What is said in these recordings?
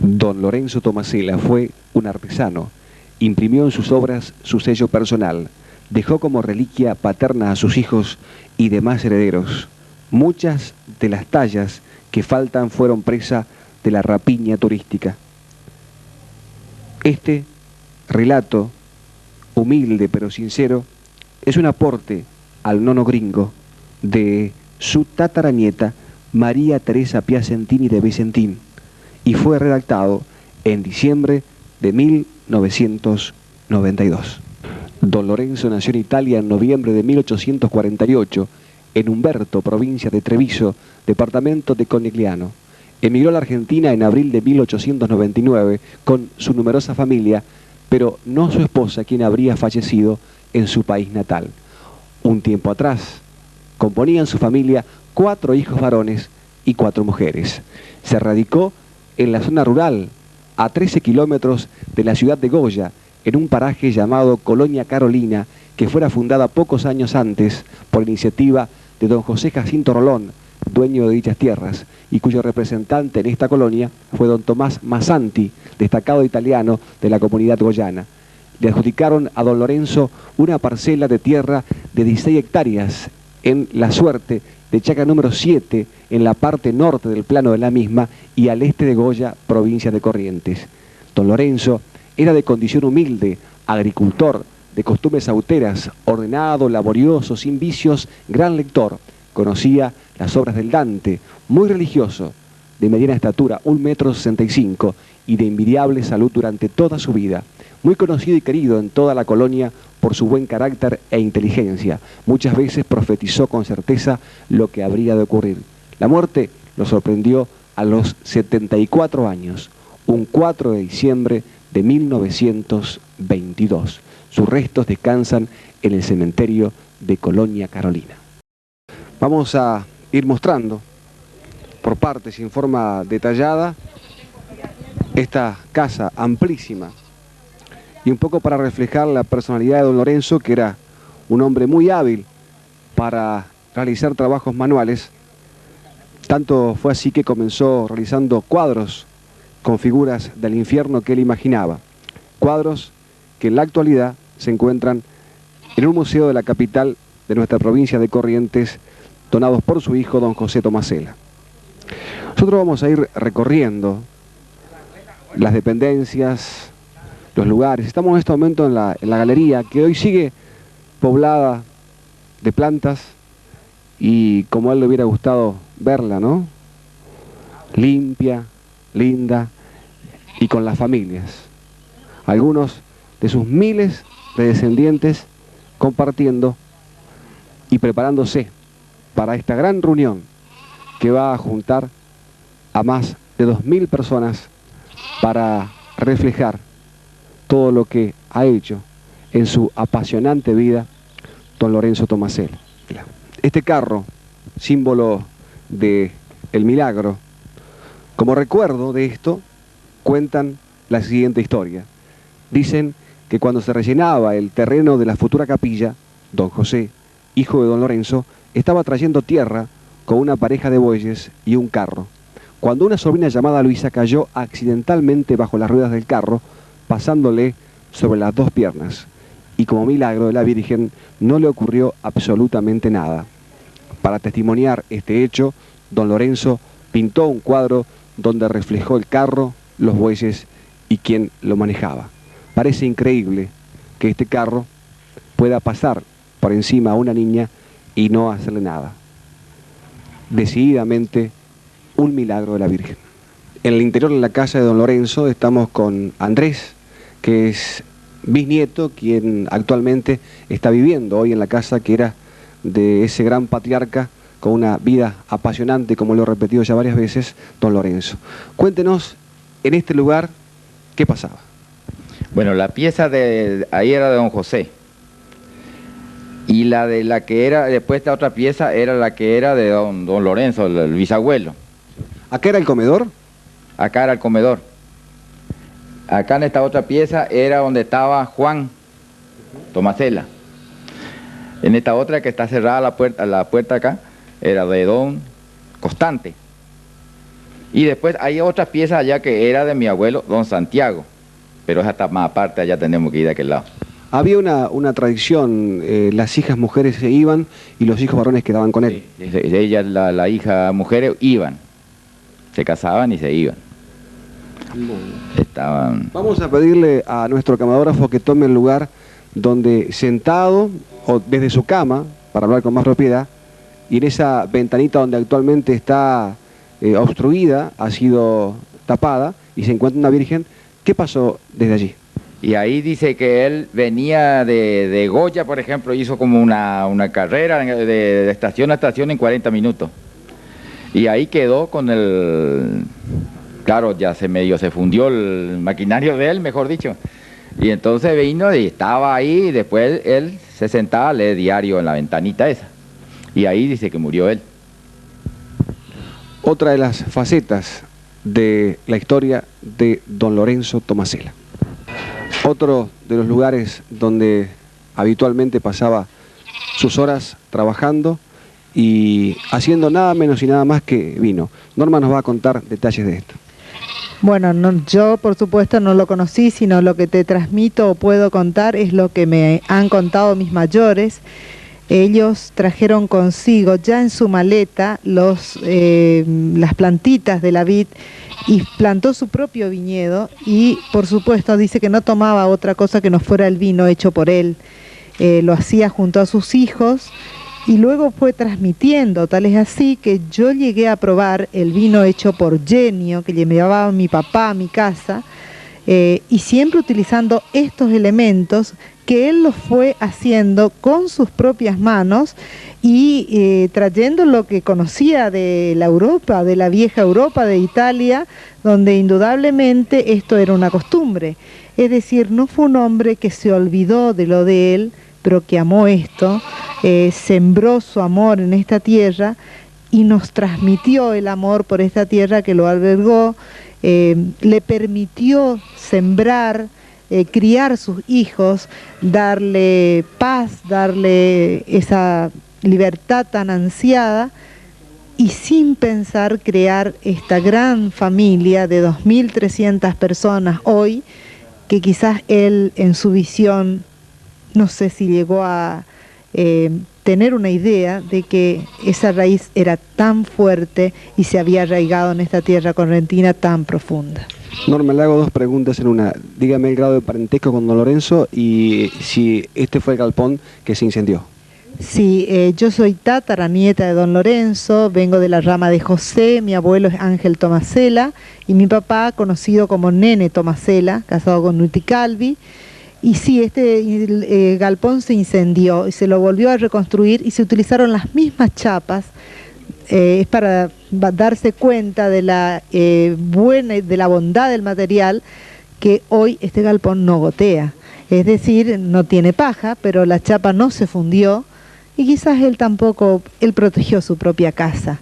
Don Lorenzo Tomasela fue un artesano, imprimió en sus obras su sello personal, dejó como reliquia paterna a sus hijos y demás herederos. Muchas de las tallas que faltan fueron presa de la rapiña turística. Este relato, humilde pero sincero, es un aporte al nono gringo de su tataranieta María Teresa Piacentini de Vicentín y fue redactado en diciembre de 1992. Don Lorenzo nació en Italia en noviembre de 1848 en Umberto, provincia de Treviso, departamento de Conigliano. Emigró a la Argentina en abril de 1899 con su numerosa familia, pero no su esposa, quien habría fallecido en su país natal. Un tiempo atrás, componían su familia 4 hijos varones y 4 mujeres. Se radicó en la zona rural, a 13 kilómetros de la ciudad de Goya, en un paraje llamado Colonia Carolina, que fuera fundada pocos años antes por iniciativa de don José Jacinto Rolón, dueño de dichas tierras, y cuyo representante en esta colonia fue don Tomás Massanti, destacado italiano de la comunidad goyana. Le adjudicaron a don Lorenzo una parcela de tierra de 16 hectáreas en La Suerte de Chaca número 7, en la parte norte del plano de la misma y al este de Goya, provincia de Corrientes. Don Lorenzo era de condición humilde, agricultor, de costumbres austeras, ordenado, laborioso, sin vicios, gran lector. Conocía las obras del Dante, muy religioso, de mediana estatura, 1,65 m, y de envidiable salud durante toda su vida. Muy conocido y querido en toda la colonia por su buen carácter e inteligencia. Muchas veces profetizó con certeza lo que habría de ocurrir. La muerte lo sorprendió a los 74 años, un 4 de diciembre de 1922. Sus restos descansan en el cementerio de Colonia Carolina. Vamos a ir mostrando por partes y en forma detallada esta casa amplísima y un poco para reflejar la personalidad de don Lorenzo, que era un hombre muy hábil para realizar trabajos manuales. Tanto fue así que comenzó realizando cuadros con figuras del infierno que él imaginaba. Cuadros que en la actualidad se encuentran en un museo de la capital de nuestra provincia de Corrientes, donados por su hijo don José Tomasela. Nosotros vamos a ir recorriendo las dependencias, los lugares. Estamos en este momento en la galería, que hoy sigue poblada de plantas y como a él le hubiera gustado verla, ¿no? Limpia, linda y con las familias. Algunos de sus miles de descendientes compartiendo y preparándose para esta gran reunión que va a juntar a más de 2.000 personas para reflejar todo lo que ha hecho en su apasionante vida don Lorenzo Tomasela. Este carro, símbolo del milagro, como recuerdo de esto, cuentan la siguiente historia. Dicen que cuando se rellenaba el terreno de la futura capilla, don José, hijo de don Lorenzo, estaba trayendo tierra con una pareja de bueyes y un carro, cuando una sobrina llamada Luisa cayó accidentalmente bajo las ruedas del carro, pasándole sobre las 2 piernas, y como milagro de la Virgen no le ocurrió absolutamente nada. Para testimoniar este hecho, don Lorenzo pintó un cuadro donde reflejó el carro, los bueyes y quien lo manejaba. Parece increíble que este carro pueda pasar por encima a una niña y no hacerle nada. Decididamente un milagro de la Virgen. En el interior de la casa de don Lorenzo estamos con Andrés, que es bisnieto, quien actualmente está viviendo hoy en la casa que era de ese gran patriarca con una vida apasionante, como lo he repetido ya varias veces, don Lorenzo. Cuéntenos en este lugar qué pasaba. Bueno, la pieza de ahí era de don José. Y la que era, después esta otra pieza era la que era de don Lorenzo, el bisabuelo. ¿Acá era el comedor? Acá era el comedor. Acá en esta otra pieza era donde estaba Juan Tomasela. En esta otra que está cerrada la puerta acá, era de don Constante. Y después hay otra pieza allá que era de mi abuelo, don Santiago, pero esa está más aparte, allá tenemos que ir de aquel lado. Había una tradición, las hijas mujeres se iban y los hijos varones quedaban con él. Sí, ellas, la hija mujeres, iban, se casaban y se iban. Estaban... Vamos a pedirle a nuestro camarógrafo que tome el lugar donde sentado o desde su cama, para hablar con más propiedad, y en esa ventanita donde actualmente está obstruida, ha sido tapada y se encuentra una virgen. ¿Qué pasó desde allí? Y ahí dice que él venía de Goya, por ejemplo, hizo como una carrera de estación a estación en 40 minutos. Y ahí quedó con el... Claro, ya se fundió el maquinario de él, mejor dicho. Y entonces vino y estaba ahí, y después él se sentaba a leer diario en la ventanita esa. Y ahí dice que murió él. Otra de las facetas de la historia de don Lorenzo Tomasela. Otro de los lugares donde habitualmente pasaba sus horas trabajando y haciendo nada menos y nada más que vino. Norma nos va a contar detalles de esto. Bueno, yo por supuesto no lo conocí, sino lo que te transmito o puedo contar es lo que me han contado mis mayores. Ellos trajeron consigo ya en su maleta las plantitas de la vid y plantó su propio viñedo y por supuesto dice que no tomaba otra cosa que no fuera el vino hecho por él. Lo hacía junto a sus hijos y luego fue transmitiendo, tal es así que yo llegué a probar el vino hecho por Genio, que le llevaba mi papá a mi casa, y siempre utilizando estos elementos que él los fue haciendo con sus propias manos y trayendo lo que conocía de la Europa, de la vieja Europa, de Italia, donde indudablemente esto era una costumbre. Es decir, no fue un hombre que se olvidó de lo de él, pero que amó esto, sembró su amor en esta tierra y nos transmitió el amor por esta tierra que lo albergó, le permitió sembrar, criar sus hijos, darle paz, darle esa libertad tan ansiada y sin pensar crear esta gran familia de 2.300 personas hoy, que quizás él en su visión, no sé si llegó a tener una idea de que esa raíz era tan fuerte y se había arraigado en esta tierra correntina tan profunda. Norma, le hago dos preguntas en una. Dígame el grado de parentesco con don Lorenzo y si este fue el galpón que se incendió. Sí, yo soy tataranieta de don Lorenzo, vengo de la rama de José, mi abuelo es Ángel Tomasela y mi papá conocido como Nene Tomasela, casado con Nuti Calvi. Y sí, este galpón se incendió y se lo volvió a reconstruir y se utilizaron las mismas chapas. Es para darse cuenta de la de la bondad del material, que hoy este galpón no gotea. Es decir, no tiene paja, pero la chapa no se fundió y quizás él tampoco, él protegió su propia casa.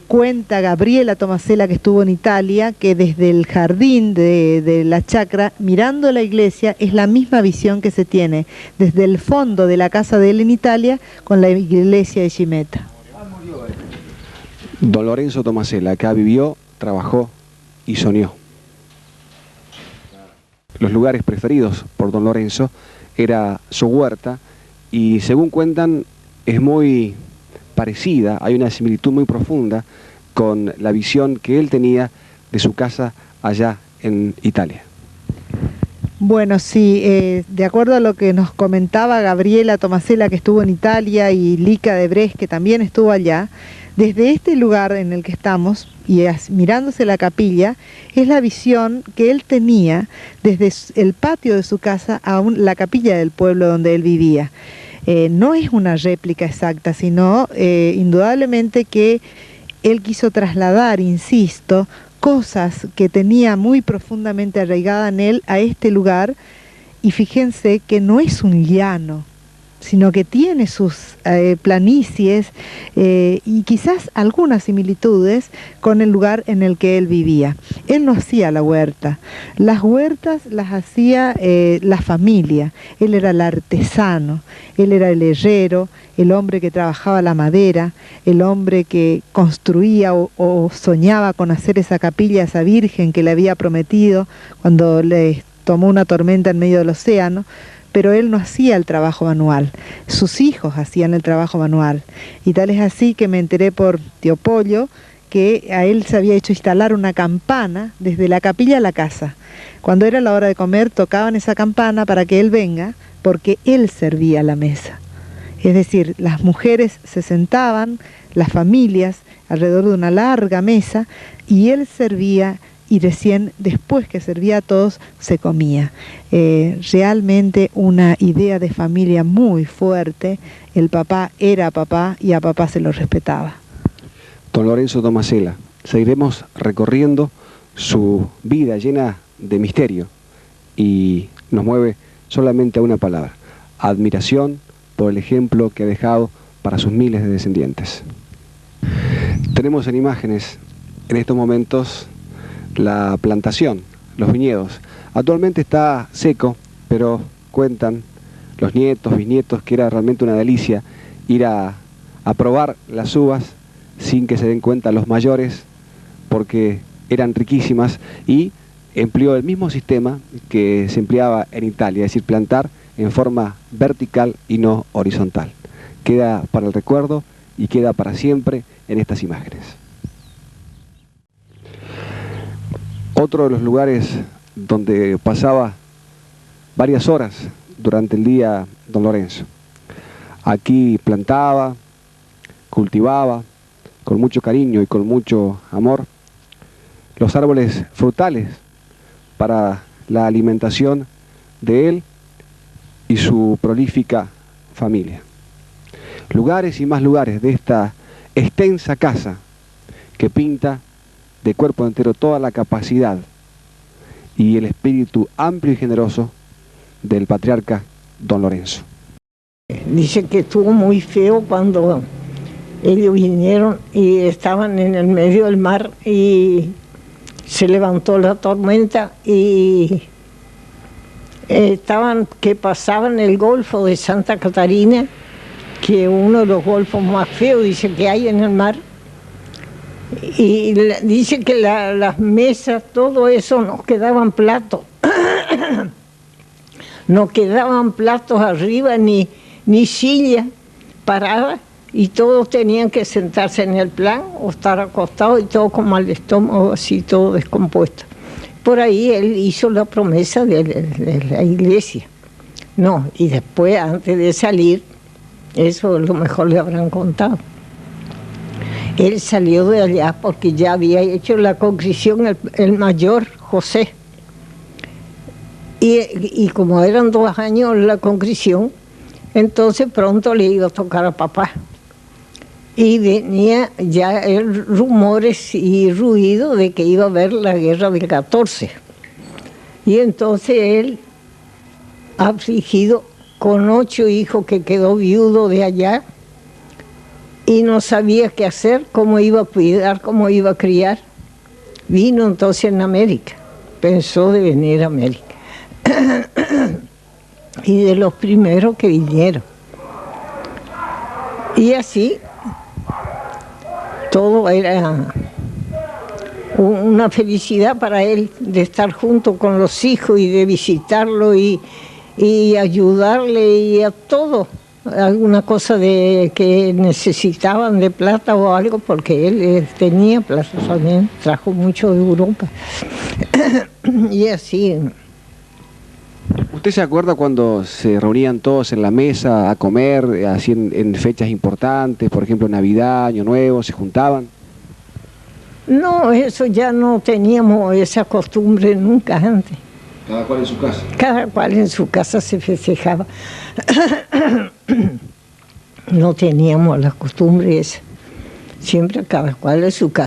Cuenta Gabriela Tomasela, que estuvo en Italia, que desde el jardín de la chacra, mirando la iglesia, es la misma visión que se tiene desde el fondo de la casa de él en Italia con la iglesia de Gimeta. Don Lorenzo Tomasela acá vivió, trabajó y soñó. Los lugares preferidos por don Lorenzo era su huerta y según cuentan es muy parecida, hay una similitud muy profunda con la visión que él tenía de su casa allá en Italia. Bueno, sí, de acuerdo a lo que nos comentaba Gabriela Tomasela, que estuvo en Italia, y Lica de Bres, que también estuvo allá, desde este lugar en el que estamos, y mirándose la capilla, es la visión que él tenía desde el patio de su casa a la capilla del pueblo donde él vivía. No es una réplica exacta, sino indudablemente que él quiso trasladar, insisto, cosas que tenía muy profundamente arraigada en él a este lugar, y fíjense que no es un llano, sino que tiene sus planicies y quizás algunas similitudes con el lugar en el que él vivía. Él no hacía la huerta, las huertas las hacía la familia. Él era el artesano, él era el herrero, el hombre que trabajaba la madera, el hombre que construía o soñaba con hacer esa capilla a esa virgen que le había prometido cuando le tomó una tormenta en medio del océano. Pero él no hacía el trabajo manual, sus hijos hacían el trabajo manual. Y tal es así que me enteré por tío Pollo que a él se había hecho instalar una campana desde la capilla a la casa. Cuando era la hora de comer tocaban esa campana para que él venga, porque él servía la mesa. Es decir, las mujeres se sentaban, las familias, alrededor de una larga mesa, y él servía. Y recién después que servía a todos se comía. Realmente una idea de familia muy fuerte. El papá era papá y a papá se lo respetaba. Don Lorenzo Tomasela, seguiremos recorriendo su vida llena de misterio y nos mueve solamente a una palabra: admiración por el ejemplo que ha dejado para sus miles de descendientes. Tenemos en imágenes en estos momentos la plantación, los viñedos. Actualmente está seco, pero cuentan los nietos, bisnietos, que era realmente una delicia ir a probar las uvas sin que se den cuenta los mayores, porque eran riquísimas, y empleó el mismo sistema que se empleaba en Italia, es decir, plantar en forma vertical y no horizontal. Queda para el recuerdo y queda para siempre en estas imágenes. Otro de los lugares donde pasaba varias horas durante el día don Lorenzo. Aquí plantaba, cultivaba con mucho cariño y con mucho amor los árboles frutales para la alimentación de él y su prolífica familia. Lugares y más lugares de esta extensa casa que pinta de cuerpo entero toda la capacidad y el espíritu amplio y generoso del patriarca don Lorenzo. Dice que estuvo muy feo cuando ellos vinieron y estaban en el medio del mar y se levantó la tormenta y pasaban el Golfo de Santa Catarina, que es uno de los golfos más feos, dice, que hay en el mar. Y dice que las mesas, todo eso, nos quedaban platos. No quedaban platos arriba ni silla parada, y todos tenían que sentarse en el plan o estar acostados, y todo con mal estómago, así todo descompuesto. Por ahí él hizo la promesa de la iglesia. No, y después, antes de salir, eso a lo mejor le habrán contado. Él salió de allá porque ya había hecho la concrición el mayor José. Y como eran 2 años la concrición, entonces pronto le iba a tocar a papá. Y venía ya rumores y ruido de que iba a haber la guerra del 14. Y entonces él, afligido, con 8 hijos, que quedó viudo de allá, y no sabía qué hacer, cómo iba a cuidar, cómo iba a criar. Vino entonces en América, pensó de venir a América. Y de los primeros que vinieron. Y así, todo era una felicidad para él de estar junto con los hijos y de visitarlo y ayudarle y a todo. Alguna cosa que necesitaban de plata o algo, porque él tenía plata también, trajo mucho de Europa. Y así. ¿Usted se acuerda cuando se reunían todos en la mesa a comer, así en fechas importantes, por ejemplo Navidad, Año Nuevo, se juntaban? No, eso ya no teníamos esa costumbre nunca antes. Cada cual en su casa. Cada cual en su casa se festejaba. No teníamos la costumbre esa. Siempre cada cual en su casa.